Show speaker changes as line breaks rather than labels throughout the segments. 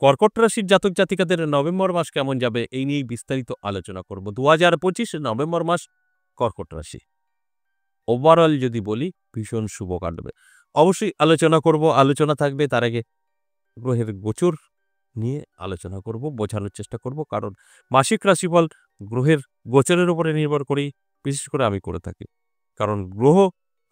কর্কট রাশির জাতক জাতিকাদের নভেম্বর মাস কেমন যাবে এই নিয়েই বিস্তারিত আলোচনা করব। ২০২৫ নভেম্বর মাস কর্কট রাশি ওভারঅল যদি বলি ভীষণ শুভ কাটবে। অবশ্যই আলোচনা করব, আলোচনা থাকবে। তার আগে গ্রহের গোচর নিয়ে আলোচনা করব, বোঝানোর চেষ্টা করব। কারণ মাসিক রাশিফল গ্রহের গোচরের উপরে নির্ভর করেই বিশেষ করে আমি করে থাকি। কারণ গ্রহ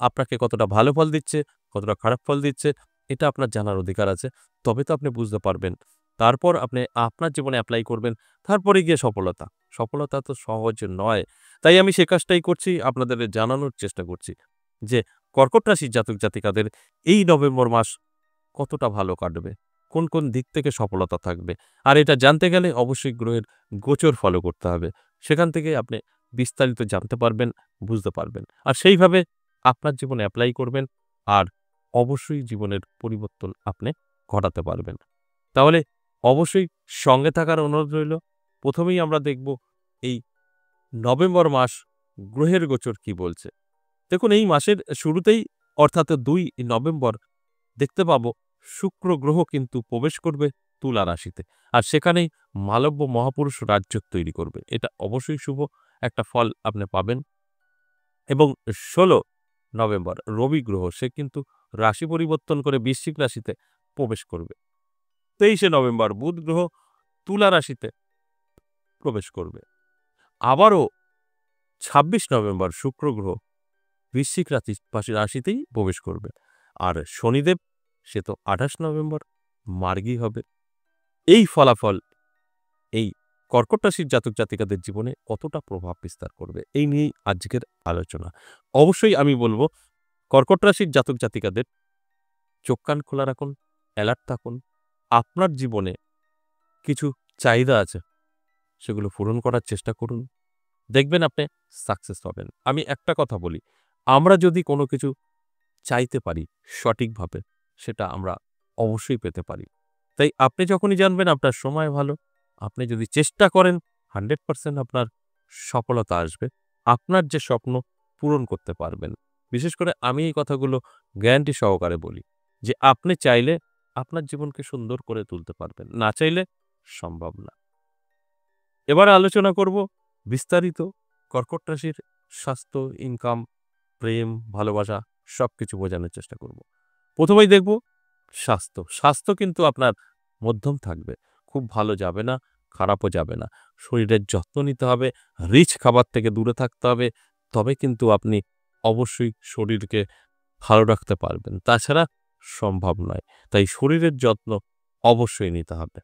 আপনাকে কতটা ভালো ফল দিচ্ছে, কতটা খারাপ ফল দিচ্ছে, এটা আপনার জানার অধিকার আছে। তবে তো আপনি বুঝতে পারবেন। তারপর আপনি আপনার জীবনে এপ্লাই করবেন। তারপরে গিয়ে সফলতা। সফলতা তো সহজ নয়। তাই আমি সে কাজটাই করছি, আপনাদের জানানোর চেষ্টা করছি যে কর্কট রাশির জাতক জাতিকাদের এই নভেম্বর মাস কতটা ভালো কাটবে, কোন কোন দিক থেকে সফলতা থাকবে। আর এটা জানতে গেলে অবশ্যই গ্রহের গোচর ফলো করতে হবে। সেখান থেকে আপনি বিস্তারিত জানতে পারবেন, বুঝতে পারবেন। আর সেইভাবে আপনার জীবনে এপ্লাই করবেন আর অবশ্যই জীবনের পরিবর্তন আপনি ঘটাতে পারবেন। তাহলে অবশ্যই সঙ্গে থাকার অনুরোধ রইল। প্রথমেই আমরা দেখব এই নভেম্বর মাস গ্রহের গোচর কি বলছে। দেখুন, এই মাসের শুরুতেই অর্থাৎ ২ নভেম্বর দেখতে পাবো শুক্র গ্রহ কিন্তু প্রবেশ করবে তুলা রাশিতে। আর সেখানেই মালব্য মহাপুরুষ রাজযোগ তৈরি করবে। এটা অবশ্যই শুভ একটা ফল আপনি পাবেন। এবং ১৬ নভেম্বর রবি গ্রহ সে কিন্তু রাশি পরিবর্তন করে বৃশ্চিক রাশিতে প্রবেশ করবে। ২৩ নভেম্বর বুধ গ্রহ তুলা রাশিতে প্রবেশ করবে। আবারও ২৬ নভেম্বর শুক্র গ্রহ বৃশ্চিক রাশিতেই প্রবেশ করবে। আর শনিদেব সে তো ২৮ নভেম্বর মার্গী হবে। এই ফলাফল এই কর্কট রাশির জাতক জাতিকাদের জীবনে কতটা প্রভাব বিস্তার করবে এই নিয়েই আজকের আলোচনা। অবশ্যই আমি বলবো কর্কট রাশির জাতক জাতিকাদের চোখ কান খোলা রাখুন, অ্যালার্ট থাকুন। আপনার জীবনে কিছু চাহিদা আছে, সেগুলো পূরণ করার চেষ্টা করুন। দেখবেন আপনি সাকসেস হবেন। আমি একটা কথা বলি, আমরা যদি কোনো কিছু চাইতে পারি সঠিকভাবে, সেটা আমরা অবশ্যই পেতে পারি। তাই আপনি যখনই জানবেন আপনার সময় ভালো, আপনি যদি চেষ্টা করেন 100% আপনার সফলতা আসবে। আপনার যে স্বপ্ন পূরণ করতে পারবেন। বিশেষ করে আমি এই কথাগুলো গ্যারান্টি সহকারে বলি যে আপনি চাইলে আপনার জীবনকে সুন্দর করে তুলতে পারবেন, না চাইলে সম্ভব না। এবার আলোচনা করব বিস্তারিত কর্কট রাশির স্বাস্থ্য, ইনকাম, প্রেম, ভালোবাসা সবকিছু বোঝানোর চেষ্টা করব। প্রথমেই দেখব স্বাস্থ্য। স্বাস্থ্য কিন্তু আপনার মধ্যম থাকবে। খুব ভালো যাবে না, খারাপও যাবে না। শরীরের যত্ন নিতে হবে, রিচ খাবার থেকে দূরে থাকতে হবে। তবে কিন্তু আপনি অবশ্যই শরীরকে ভালো রাখতে পারবেন। তাছাড়া সম্ভব নয়। তাই শরীরের যত্ন অবশ্যই নিতে হবে।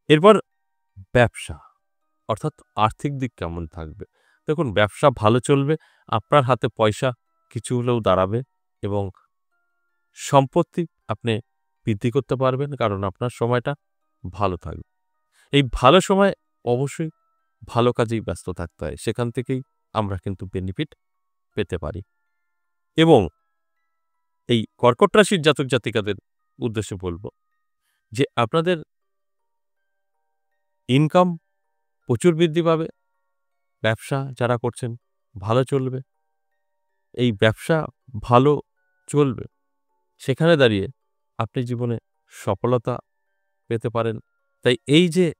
এরপর ব্যবসা, অর্থাৎ আর্থিক দিক কেমন থাকবে। দেখুন, ব্যবসা ভালো চলবে, আপনার হাতে পয়সা কিছু হলেও দাঁড়াবে এবং সম্পত্তি আপনি বৃদ্ধি করতে পারবেন, কারণ আপনার সময়টা ভালো থাকবে। এই ভালো সময় অবশ্যই ভালো কাজেই ব্যস্ত থাকতে হয়। সেখান থেকেই আমরা কিন্তু বেনিফিট পেতে পারি। এবং এই কর্কট রাশির জাতক জাতিকাদের উদ্দেশ্যে বলব যে আপনাদের ইনকাম প্রচুর বৃদ্ধি পাবে। ব্যবসা যারা করছেন ভালো চলবে। এই ব্যবসা ভালো চলবে, সেখানে দাঁড়িয়ে আপনি জীবনে সফলতা পেতে পারেন। তাই এই যে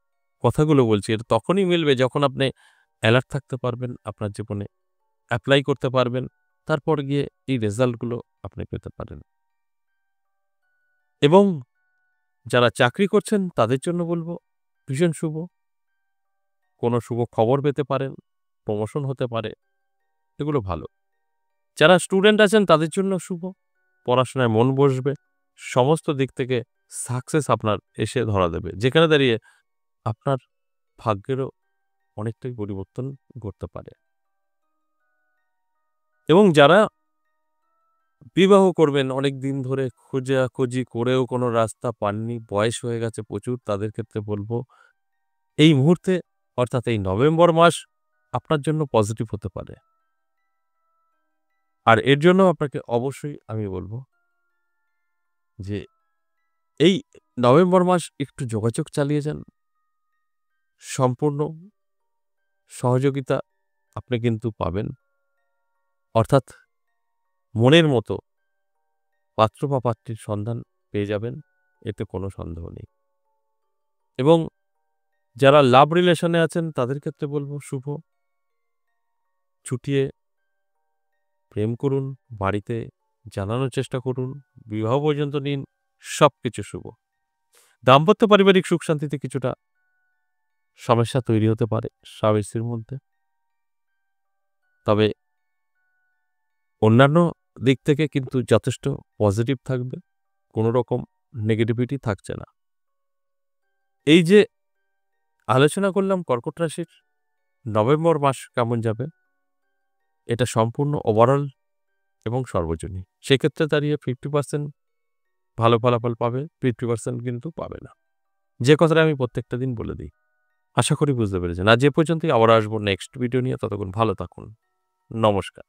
কথাগুলো বলছি, এটা তখনই মিলবে যখন আপনি অ্যালার্ট থাকতে পারবেন, আপনার জীবনে অ্যাপ্লাই করতে পারবেন। তারপর গিয়ে এই রেজাল্টগুলো আপনি পেতে পারেন। এবং যারা চাকরি করছেন তাদের জন্য বলব ভীষণ শুভ। কোনো শুভ খবর পেতে পারেন, প্রমোশন হতে পারে, এগুলো ভালো। যারা স্টুডেন্ট আছেন তাদের জন্য শুভ। পড়াশোনায় মন বসবে। সমস্ত দিক থেকে সাকসেস আপনার এসে ধরা দেবে। যেখানে দাঁড়িয়ে আপনার ভাগ্যেরও অনেকটাই পরিবর্তন ঘটতে পারে। এবং যারা বিবাহ করবেন, অনেক দিন ধরে খোঁজাখুঁজি করেও কোনো রাস্তা পাননি, বয়স হয়ে গেছে প্রচুর, তাদের ক্ষেত্রে বলব এই মুহূর্তে অর্থাৎ এই নভেম্বর মাস আপনার জন্য পজিটিভ হতে পারে। আর এর জন্য আপনাকে অবশ্যই আমি বলব যে এই নভেম্বর মাস একটু যোগাযোগ চালিয়ে যান। সম্পূর্ণ সহযোগিতা আপনি কিন্তু পাবেন। অর্থাৎ মনের মতো পাত্র বা পাত্রীর সন্ধান পেয়ে যাবেন, এতে কোনো সন্দেহ নেই। এবং যারা লাভ রিলেশনে আছেন তাদের ক্ষেত্রে বলব শুভ। চুটিয়ে প্রেম করুন, বাড়িতে জানানোর চেষ্টা করুন, বিবাহ পর্যন্ত নিন, সবকিছু শুভ। দাম্পত্য পারিবারিক সুখ শান্তিতে কিছুটা সমস্যা তৈরি হতে পারে স্বামী স্ত্রীর মধ্যে। তবে অন্যান্য দিক থেকে কিন্তু যথেষ্ট পজিটিভ থাকবে, কোনো রকম নেগেটিভিটি থাকছে না। এই যে আলোচনা করলাম কর্কট রাশির নভেম্বর মাস কেমন যাবে, এটা সম্পূর্ণ ওভারঅল এবং সর্বজনীন। সেক্ষেত্রে দাঁড়িয়ে 50% ভালো ফলাফল পাবে, 50% কিন্তু পাবে না। যে কথাটা আমি প্রত্যেকটা দিন বলে দিই। আশা করি বুঝতে পেরেছেন। আজ এ পর্যন্তই, আবার আসবো নেক্সট ভিডিও নিয়ে। ততক্ষণ ভালো থাকুন। নমস্কার।